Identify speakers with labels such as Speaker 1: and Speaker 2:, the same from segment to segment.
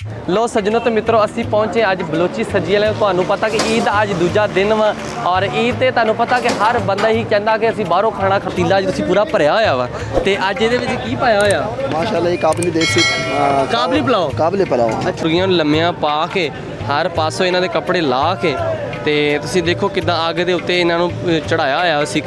Speaker 1: लो सज्जनों तो मित्रों असी पहुंचे अज बलोची सजी वाले तुहानू पता कि ईद अज दूजा दिन वा और ईद ते तुहानू पता कि हर बंदा ही कहता कि असी बाहरों खाना खतीला अज पूरा भरिया होया वा ते अज इहदे विच की पाया होया
Speaker 2: माशाल्लाह ये काबली देसी काबली पुलाव
Speaker 1: छुरियां लम्मियां पा के हर पासों इन्हां दे कपड़े ला के ते तुसीं देखो किदां अग दे उत्ते इन्हां नूं चढ़ाया होया सी।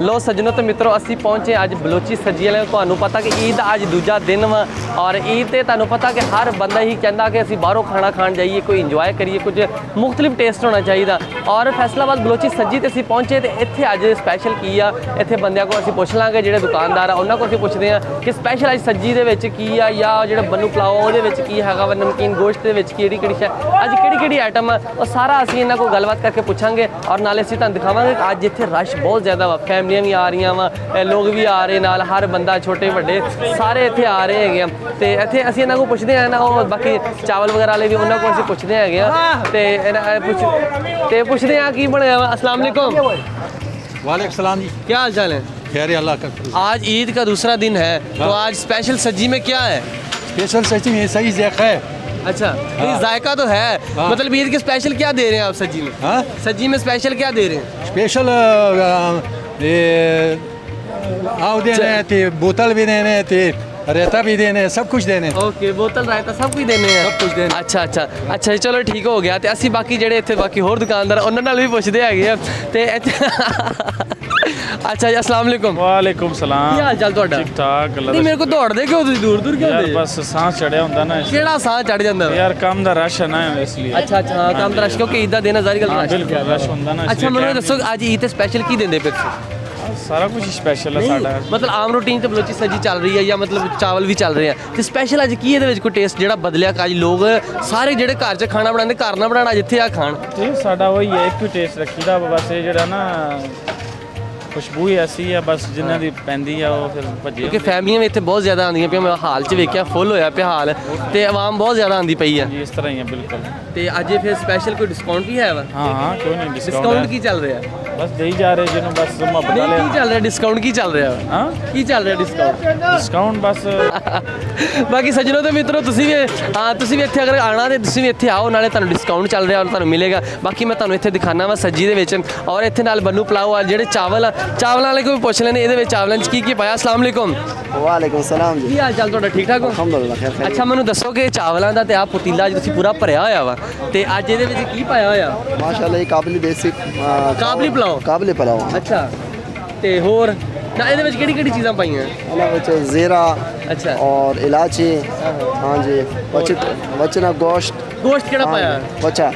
Speaker 1: लो सज्जनों तो मित्रों असी पहुंचे अज बलोची सजी वाले तुहानू पता कि ईद अज दूजा दिन वा और ईद ते तुहानू पता कि हर बंदा ही कहता कि असी बाहरों खाना खान जाइए कोई इंजॉय करिए कुछ मुख्तलिफ टेस्ट होना चाहिए और फैसलाबाद बलोची सजी ते असी पहुंचे तो इत्थे अज स्पैशल की आ इत्थे बंदियां को असी पुछ लांगे जिहड़े दुकानदार आ उन्हां को असी पुछदे आ कि स्पैशल अज सजी दे विच की आ या जिहड़ा बन्नू पुलाव ओहदे विच की हैगा वा नमकीन गोश्त दे विच किहड़ी शै अज किहड़ी आइटम आ और सारा असी इन्हां को गलबात करके पुछांगे और नाले असी तुहानू दिखावांगे कि अज इत्थे रश बहुत ज़्यादा वा फैमिलियां भी आ रही वा लोग भी आ रहे नाल हर बंदा छोटे बड़े सारे इत्थे आ रहे हैं तो इत्थे असी इन्हां को पुछदे हैं ना बाकी चावल वगैरह वाले भी उन्हां को असी पुछदे हैं पुछदे हैं की बनया वा। अस्सलाम वालेकुम।
Speaker 3: वालेकुम सलाम जी,
Speaker 1: क्या हाल चाल है?
Speaker 3: खैर अल्लाह का।
Speaker 1: आज ईद का दूसरा दिन है तो आज स्पेशल सज्जी में क्या है?
Speaker 3: स्पेशल सच्ची में सही जायका है।
Speaker 1: अच्छा तो जायका तो है मतलब ईद के स्पेशल क्या दे रहे हैं आप सज्जी में? सज्जी में स्पेशल क्या दे रहे हैं?
Speaker 3: स्पेशल आव देने थे, बोतल भी देने थे, रायता भी देने, सब कुछ देने।
Speaker 1: ओके बोतल रायता सब कुछ देने हैं।
Speaker 3: सब कुछ देने।
Speaker 1: अच्छा चलो ठीक हो गया। तो असी बाकी जेडे इत्थे बाकी होर दुकानदार उन्हां नाल भी पुछदे हैगे आ ते अच्छा जी अस्सलाम वालेकुम।
Speaker 4: वालेकुम सलाम।
Speaker 1: क्या हाल चाल तुहाडा?
Speaker 4: ठीक ठाक।
Speaker 1: नहीं मेरे को दौड़दे क्यों तुसीं दूर क्यों
Speaker 4: यार
Speaker 1: दे?
Speaker 4: बस सांस चढ़िया हुंदा ना।
Speaker 1: केड़ा सांस चढ़ जांदा?
Speaker 4: यार काम दा रश है ना इसलिए।
Speaker 1: अच्छा हाँ काम दा रश क्योंकि ईद दा दिन है, जारी गल रश
Speaker 4: बिल्कुल रश हुंदा ना।
Speaker 1: अच्छा मैनूं दसो अज ईद ते स्पेशल की देंदे पे?
Speaker 4: सारा कुछ स्पेशल है साडा।
Speaker 1: मतलब आम रूटीन ते बलोची सजी चल रही है या मतलब चावल भी चल रहे हैं ते स्पेशल अज की इहदे विच कोई टेस्ट जेड़ा बदलिया कि अज लोग सारे जेड़े घर च खाना बनांदे घर ना बनाना जिथे आ खाण?
Speaker 4: जी साडा वही है एक ही टेस्ट रखीदा बस ये जेड़ा ना खुशबू ही ऐसी है बस जिन्हां दी पैंदी है वो फिर भज्जे
Speaker 1: क्योंकि फैमिलियां भी इत्थे बहुत ज़्यादा आंदियां पियां मैं हाल च वेखिया फुल होया पिया हाल ते आवाम बहुत ज़्यादा आंदी पई है।
Speaker 4: जी इस तरह ही है बिल्कुल।
Speaker 1: ते अज फिर स्पेशल कोई डिस्काउंट भी है वा?
Speaker 4: हाँ क्यों नहीं
Speaker 1: डिस्काउंट की चल रहा है?
Speaker 4: बस दे ही जा रहे जिन्हों बस मुहब्बत वाले।
Speaker 1: की चल रहा है डिस्काउंट की चल रहा है?
Speaker 4: हाँ
Speaker 1: की चल रहा है
Speaker 4: डिस्काउंट बस
Speaker 1: बाकी सज्जनों तो मित्रों तुसीं भी इत्थे अगर आना तो तुसीं भी इत्थे आओ नाले तुहानूं डिस्काउंट चल रहा और तुहानूं मिलेगा। बाकी मैं तुहानूं इत्थे दिखाना वा सज्जी दे विच और इत्थे नाल बन्नू पुलाव आ जेह्ड़े चावल वाले को भी पुछ लैने इहदे विच चावलां च की पाया। अस्सलाम वालेकुम।
Speaker 2: वालेकुम सलाम जी।
Speaker 1: की हाल चाल तुहाडा? ठीक ठाक हो?
Speaker 2: अल्हम्दुलिल्लाह खैर।
Speaker 1: अच्छा मैनूं दसो कि चावलां दा ते आ पतीला अज तुसीं पूरा भरिया होया वा ते अज इहदे विच की पाया होया?
Speaker 2: माशाल्लाह ये काबली देसी
Speaker 1: काबली पुलाव। अच्छा ते होर ना इहदे विच किहड़ी चीज़ां पाईयां?
Speaker 2: इन्हां विच ज़ीरा
Speaker 1: अच्छा
Speaker 2: और इलायची। हाँ जी बचना गोश्त
Speaker 1: केड़ा पाया? बच्चा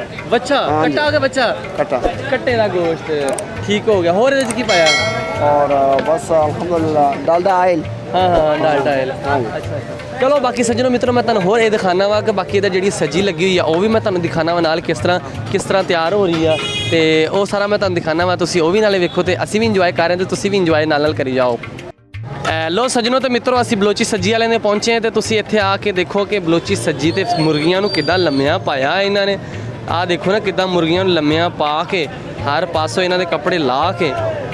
Speaker 2: हाँ
Speaker 1: कट्टा के बच्चा
Speaker 2: कट्टा
Speaker 1: कट्टे दा गोश्त ठीक हो गया। होर इहदे च की पाया?
Speaker 2: और बस अल्हम्दुलिल्लाह डालडा आयल।
Speaker 1: हाँ डालडा आयल।
Speaker 2: हाँ जी।
Speaker 1: अच्छा चलो बाकी सज्जनों मित्रों मैं तुहानूं होर दिखाना वा कि बाकी इहदा जिहड़ी सजी लगी हुई है वो भी मैं तुहानूं दिखाना वा नाल किस तरह तैयार हो रही है ते वो सारा मैं तुहानूं दिखाना वा तुसीं वो भी नाले वेखो ते असीं भी इंजॉय कर रहे हैं तो तुसीं भी इंजॉय नाल करी जाओ। लो सज्जनों तो मित्रों असी बलोची सजी वाले ने पहुंचे हैं तो तुसीं इत्थे आके देखो कि बलोची सजी ते मुर्गियां नूं किद्दां लम्मियां पाया इन्हां ने। आ देखो ना किद्दां मुर्गियां नूं लम्मियां पा के हर पासों इन्हां दे कपड़े ला के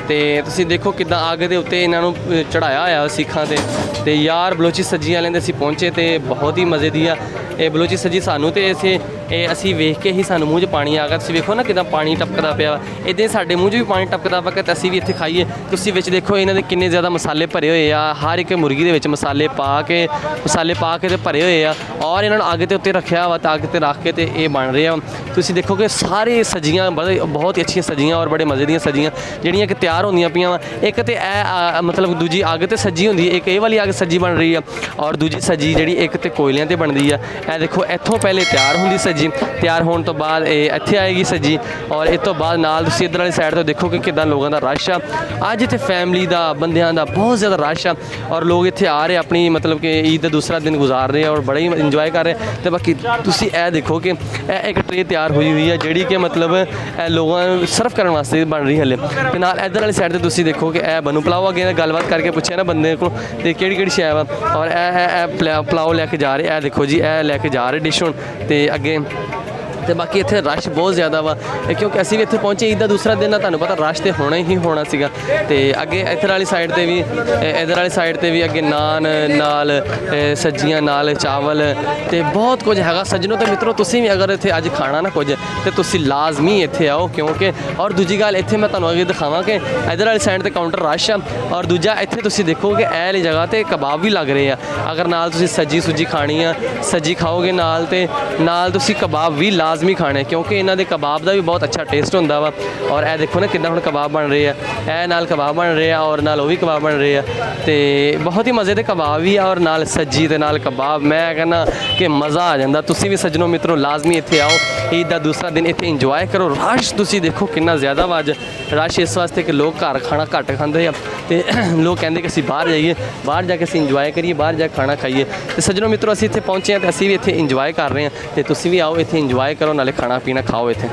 Speaker 1: ते तुसीं देखो किद्दां अग दे उत्ते इन्हां नूं चढ़ाया होया सीखां ते यार बलोची सजी वाले दे असीं पहुंचे ते बहुत ही मज़े दी ये बलोची सजी सानू तो असी वेख के ही सानू मूँह च पानी आ गया। तुसीं वेखो ना किद्दां पानी टपकदा पिया इदां साडे मूँह च भी पानी टपकदा पिया ते असीं भी इत्थे खाइए। तुसीं विच देखो इन्हां दे किन्ने ज़्यादा मसाले भरे हुए आ हर एक मुर्गी दे विच मसाले पा के ते भरे हुए आ और इन्हां नूं अग ते उत्ते रखिया वा अग ते रख के ते ये बन रहे आ। तुसीं देखो कि सारे सजियां बहुत ही अच्छियां सजियां और बड़े मज़े दियां सजियां जिहड़ियां कि तैयार होंदियां पियां वा। एक ते मतलब दूजी अग ते सजी होंदी है एक ये वाली अग सजी बन रही है और दूजी सजी जिहड़ी एक ते कोयलियां ते बनदी है। देखो इत्थों पहले तैयार होंदी सजी तैयार होने तो बाद इत्थे आएगी सजी और इस तो बाद नाल तुसीं इधर वाली साइड तो देखो कि कितना लोगों का रश आ अज इत्थे फैमिली का बंदियां का बहुत ज़्यादा रश आ और लोग इत्थे आ रहे अपनी मतलब कि ईद का दूसरा दिन गुजार रहे हैं और बड़ा ही इंजॉय कर रहे हैं। तो बाकी तुसीं देखो कि एक ट्रे तैयार हुई हुई है जिहड़ी कि मतलब लोगों सर्व करने वास्ते बन रही हले ते नाल इधर वाली साइड ते तुसीं देखो कि बन्नू पुलाव अगे गलबात करके पूछे ना बंदे को ते केड़ी शै वा और पुलाव लैके जा रहे देखो जी लैके जा रहे डिश हुण ते अगे ਤੇ ਬਾਕੀ ਇੱਥੇ ਰਸ਼ ਬਹੁਤ ਜ਼ਿਆਦਾ ਵਾ ਕਿਉਂਕਿ ਅਸੀਂ ਵੀ ਇੱਥੇ ਪਹੁੰਚੇ ਈਦ ਦਾ ਦੂਸਰਾ ਦਿਨ ਆ, ਤੁਹਾਨੂੰ ਪਤਾ ਰਸ਼ ਤੇ ਹੋਣਾ ਹੀ ਹੋਣਾ ਸੀਗਾ। ਤੇ ਅੱਗੇ ਇੱਧਰ ਵਾਲੀ ਸਾਈਡ ਤੇ ਵੀ ਇੱਧਰ ਵਾਲੀ ਸਾਈਡ ਤੇ ਵੀ ਅੱਗੇ ਨਾਨ ਨਾਲ ਸਬਜ਼ੀਆਂ ਨਾਲ ਚਾਵਲ ਤੇ ਬਹੁਤ ਕੁਝ ਹੈਗਾ ਸੱਜਣੋ। ਤੇ ਮਿੱਤਰੋ ਤੁਸੀਂ ਵੀ ਅਗਰ ਇੱਥੇ ਅੱਜ ਖਾਣਾ ਨਾ ਕੁਝ ਤੇ ਤੁਸੀਂ ਲਾਜ਼ਮੀ ਇੱਥੇ ਆਓ, ਕਿਉਂਕਿ ਔਰ ਦੂਜੀ ਗੱਲ ਇੱਥੇ ਮੈਂ ਤੁਹਾਨੂੰ ਅੱਗੇ ਦਿਖਾਵਾਂ ਕਿ ਇੱਧਰ ਵਾਲੀ ਸਾਈਡ ਤੇ ਕਾਊਂਟਰ ਰਸ਼ ਆ, ਔਰ ਦੂਜਾ ਇੱਥੇ ਤੁਸੀਂ ਦੇਖੋਗੇ ਇਹ ਵਾਲੀ ਜਗ੍ਹਾ ਤੇ ਕਬਾਬ ਵੀ ਲੱਗ ਰਹੇ ਆ। ਅਗਰ ਨਾਲ ਤੁਸੀਂ ਸੱਜੀ ਸੁੱਜੀ ਖਾਣੀ ਆ, ਸੱਜੀ ਖਾਓਗੇ ਨਾਲ ਤੇ ਨਾਲ ਤੁਸੀਂ ਕਬਾਬ ਵੀ ਲਾਜ਼ਮੀ ਖਾਣੇ, ਕਿਉਂਕਿ ਇਹਨਾਂ ਦੇ ਕਬਾਬ ਦਾ ਵੀ ਬਹੁਤ ਅੱਛਾ ਟੇਸਟ ਹੁੰਦਾ ਵਾ। ਔਰ ਇਹ ਦੇਖੋ ਨਾ ਕਿੱਦਾਂ ਹੁਣ ਕਬਾਬ ਬਣ ਰਹੇ ਆ, ਇਹ ਨਾਲ ਕਬਾਬ ਬਣ ਰਹੇ ਆ ਔਰ ਨਾਲ ਉਹ ਵੀ ਕਬਾਬ ਬਣ ਰਹੇ ਆ ਤੇ ਬਹੁਤ ਹੀ ਮਜ਼ੇ ਦੇ ਕਬਾਬ ਵੀ ਆ ਔਰ ਨਾਲ ਸੱਜੀ ਤੇ ਨਾਲ ਕਬਾਬ। ਮੈਂ ਕਹਿੰਦਾ ਕਿ ਮਜ਼ਾ ਆ ਜਾਂਦਾ। ਤੁਸੀਂ ਵੀ ਸੱਜਣੋ ਮਿੱਤਰੋ ਲਾਜ਼ਮੀ ਇੱਥੇ ਆਓ, ਈਦ ਦਾ ਦੂਸਰਾ ਦਿਨ ਇੱਥੇ ਇੰਜੋਏ ਕਰੋ। ਰਸ਼ ਤੁਸੀਂ ਦੇਖੋ ਕਿੰਨਾ ਜ਼ਿਆਦਾ ਵਾ ਅੱਜ, ਰਸ਼ ਇਸ ਵਾਸਤੇ ਕਿ ਲੋਕ ਘਰ ਖਾਣਾ ਘੱਟ ਖਾਂਦੇ ਆ ਤੇ ਲੋਕ ਕਹਿੰਦੇ ਕਿ ਅਸੀਂ ਬਾਹਰ ਜਾਈਏ, ਬਾਹਰ ਜਾ ਕੇ ਅਸੀਂ ਇੰਜੋਏ ਕਰੀਏ, ਬਾਹਰ ਜਾ ਕੇ ਖਾਣਾ ਖਾਈਏ। ਤੇ ਸੱਜਣੋ ਮਿੱਤਰੋ ਅਸੀਂ ਇੱਥੇ ਪਹੁੰਚੇ ਹਾਂ ਤੇ ਅਸੀਂ ਵੀ ਇੱਥੇ ਇੰਜੋਏ ਕਰ ਰਹੇ ਹਾਂ ਤੇ ਤੁਸੀਂ ਵੀ ਆਓ ਇੱਥੇ ਇੰਜੋਏ ਕਰੋ, ਨਾਲੇ ਖਾਣਾ ਪੀਣਾ ਖਾਓ ਇੱਥੇ।